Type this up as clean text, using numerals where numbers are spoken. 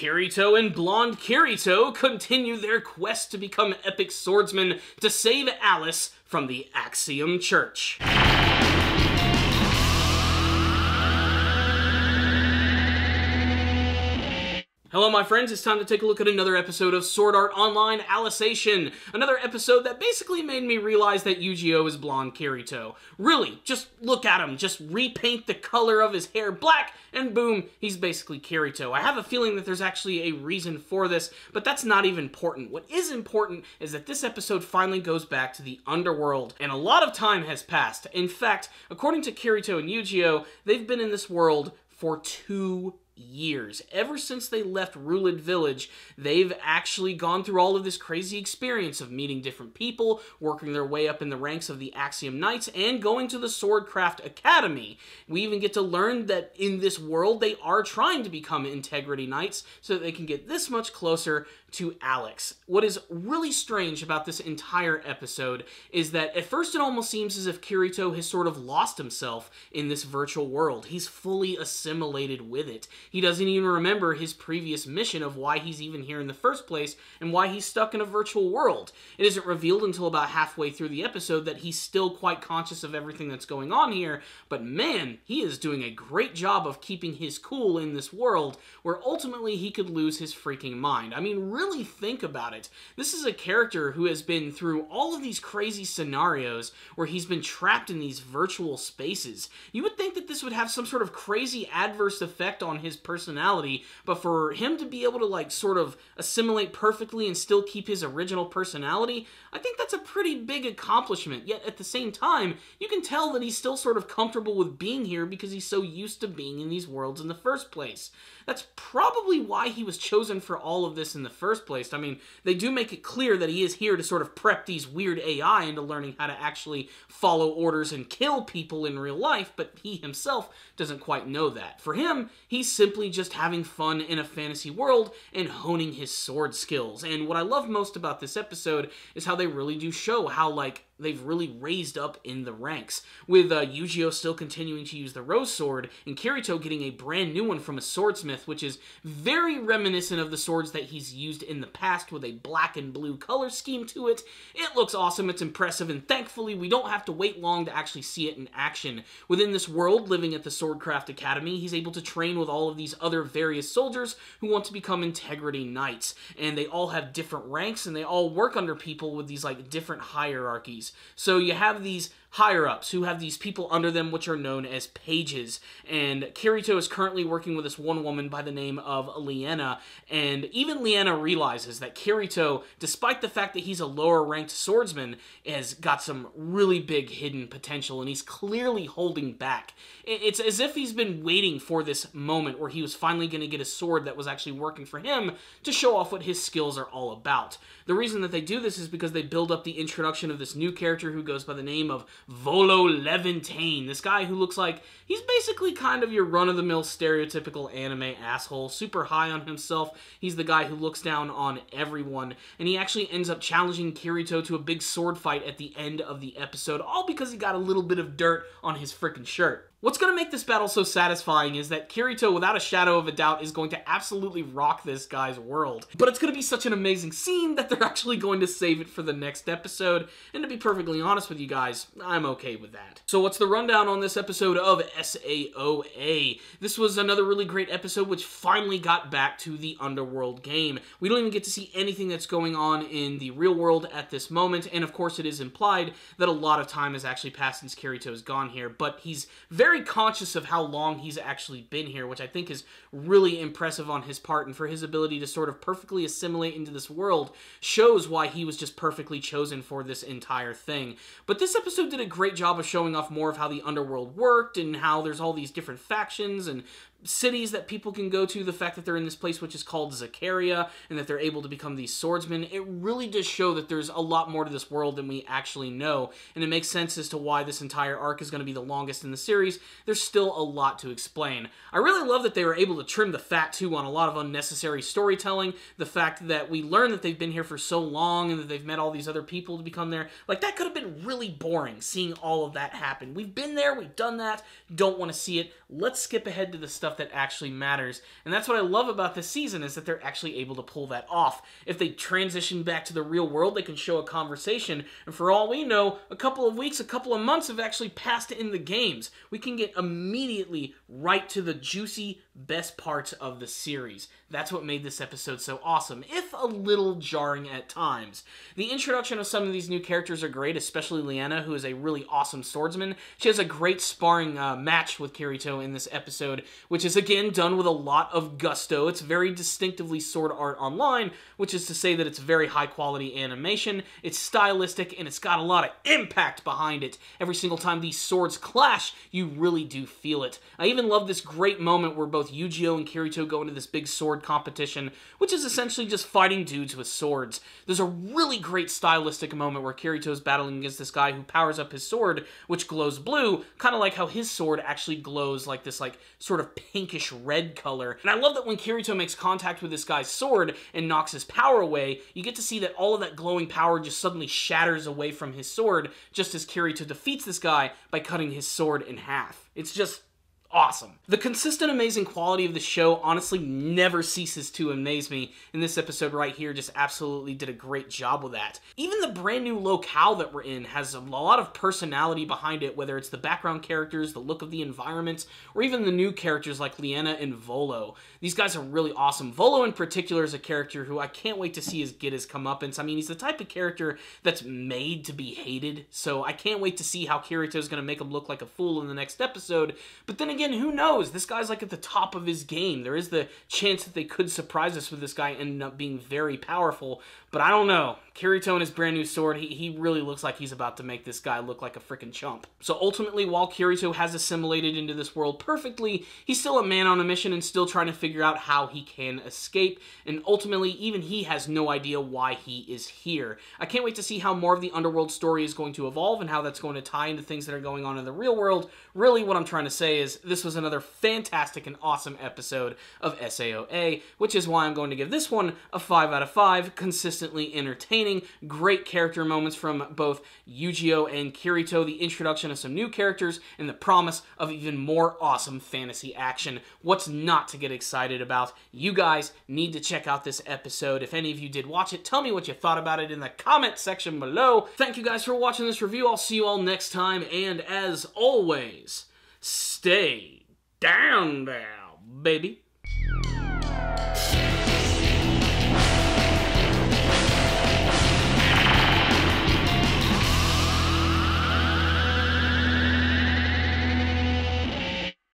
Kirito and Blonde Kirito continue their quest to become epic swordsmen to save Alice from the Axiom Church. Hello my friends, it's time to take a look at another episode of Sword Art Online Alicization. Another episode that basically made me realize that Yu-Gi-Oh! Is Blonde Kirito. Really, just look at him, just repaint the color of his hair black, and boom, he's basically Kirito. I have a feeling that there's actually a reason for this, but that's not even important. What is important is that this episode finally goes back to the underworld, and a lot of time has passed. In fact, according to Kirito and Yu-Gi-Oh!, they've been in this world for 2 years. Ever since they left Ruled Village, they've actually gone through all of this crazy experience of meeting different people, working their way up in the ranks of the Axiom Knights, and going to the Swordcraft Academy. We even get to learn that in this world, they are trying to become Integrity Knights so that they can get this much closer to Alex. What is really strange about this entire episode is that at first it almost seems as if Kirito has sort of lost himself in this virtual world. He's fully assimilated with it. He doesn't even remember his previous mission of why he's even here in the first place and why he's stuck in a virtual world. It isn't revealed until about halfway through the episode that he's still quite conscious of everything that's going on here, but man, he is doing a great job of keeping his cool in this world where ultimately he could lose his freaking mind. I mean, really think about it. This is a character who has been through all of these crazy scenarios where he's been trapped in these virtual spaces. You would think that this would have some sort of crazy adverse effect on his personality, but for him to be able to like sort of assimilate perfectly and still keep his original personality, I think that's a pretty big accomplishment. Yet at the same time, you can tell that he's still sort of comfortable with being here because he's so used to being in these worlds in the first place. That's probably why he was chosen for all of this in the first place. I mean, they do make it clear that he is here to sort of prep these weird AI into learning how to actually follow orders and kill people in real life, but he himself doesn't quite know that. For him, he's simply just having fun in a fantasy world and honing his sword skills. And what I love most about this episode is how they really do show how, like, they've really raised up in the ranks, with Yu-Gi-Oh! Still continuing to use the Rose Sword, and Kirito getting a brand new one from a swordsmith, which is very reminiscent of the swords that he's used in the past with a black and blue color scheme to it. It looks awesome, it's impressive, and thankfully we don't have to wait long to actually see it in action. Within this world, living at the Swordcraft Academy, he's able to train with all of these other various soldiers who want to become Integrity Knights, and they all have different ranks, and they all work under people with these like different hierarchies. So you have these higher-ups who have these people under them which are known as pages, and Kirito is currently working with this one woman by the name of Liana, and even Liana realizes that Kirito, despite the fact that he's a lower-ranked swordsman, has got some really big hidden potential, and he's clearly holding back. It's as if he's been waiting for this moment where he was finally going to get a sword that was actually working for him to show off what his skills are all about. The reason that they do this is because they build up the introduction of this new character who goes by the name of Volo Levantine, this guy who looks like he's basically kind of your run-of-the-mill stereotypical anime asshole, super high on himself. He's the guy who looks down on everyone, and he actually ends up challenging Kirito to a big sword fight at the end of the episode, all because he got a little bit of dirt on his frickin' shirt. What's going to make this battle so satisfying is that Kirito, without a shadow of a doubt, is going to absolutely rock this guy's world. But it's going to be such an amazing scene that they're actually going to save it for the next episode, and to be perfectly honest with you guys, I'm okay with that. So what's the rundown on this episode of SAOA? This was another really great episode which finally got back to the Underworld game. We don't even get to see anything that's going on in the real world at this moment, and of course it is implied that a lot of time has actually passed since Kirito's gone here, but he's very conscious of how long he's actually been here, which I think is really impressive on his part, and for his ability to sort of perfectly assimilate into this world shows why he was just perfectly chosen for this entire thing. But this episode did a great job of showing off more of how the underworld worked and how there's all these different factions and cities that people can go to, the fact that they're in this place which is called Zakaria, and that they're able to become these swordsmen. It really does show that there's a lot more to this world than we actually know, and it makes sense as to why this entire arc is going to be the longest in the series. There's still a lot to explain. I really love that they were able to trim the fat, too, on a lot of unnecessary storytelling. The fact that we learn that they've been here for so long, and that they've met all these other people to become there. Like, that could have been really boring, seeing all of that happen. We've been there, we've done that, don't want to see it. Let's skip ahead to the stuff stuff that actually matters. And that's what I love about this season, is that they're actually able to pull that off. If they transition back to the real world, they can show a conversation, and for all we know, a couple of weeks, a couple of months have actually passed in the games. We can get immediately right to the juicy best parts of the series. That's what made this episode so awesome, if a little jarring at times. The introduction of some of these new characters are great, especially Leanna, who is a really awesome swordsman. She has a great sparring match with Kirito in this episode, which is again done with a lot of gusto. It's very distinctively Sword Art Online, which is to say that it's very high quality animation, it's stylistic, and it's got a lot of impact behind it. Every single time these swords clash, you really do feel it. I even love this great moment where both Yu-Gi-Oh! And Kirito go into this big sword competition, which is essentially just fighting dudes with swords. There's a really great stylistic moment where Kirito's battling against this guy who powers up his sword, which glows blue, kind of like how his sword actually glows like this sort of pinkish red color. And I love that when Kirito makes contact with this guy's sword and knocks his power away, you get to see that all of that glowing power just suddenly shatters away from his sword, just as Kirito defeats this guy by cutting his sword in half. It's just awesome. The consistent, amazing quality of the show honestly never ceases to amaze me, and this episode right here just absolutely did a great job with that. Even the brand new locale that we're in has a lot of personality behind it, whether it's the background characters, the look of the environment, or even the new characters like Leanna and Volo. These guys are really awesome. Volo in particular is a character who I can't wait to see get his comeuppance. I mean, he's the type of character that's made to be hated, so I can't wait to see how Kirito's going to make him look like a fool in the next episode. But then again, who knows? This guy's like at the top of his game. There is the chance that they could surprise us with this guy ending up being very powerful, but I don't know. Kirito and his brand new sword, he really looks like he's about to make this guy look like a freaking chump. So ultimately, while Kirito has assimilated into this world perfectly, he's still a man on a mission and still trying to figure out how he can escape, and ultimately, even he has no idea why he is here. I can't wait to see how more of the Underworld story is going to evolve and how that's going to tie into things that are going on in the real world. Really, what I'm trying to say is this was another fantastic and awesome episode of SAOA, which is why I'm going to give this one a 5 out of 5, consistently entertaining. Great character moments from both Yu-Gi-Oh! And Kirito, the introduction of some new characters, and the promise of even more awesome fantasy action. What's not to get excited about? You guys need to check out this episode. If any of you did watch it, tell me what you thought about it in the comment section below. Thank you guys for watching this review. I'll see you all next time, and as always, stay down there, baby.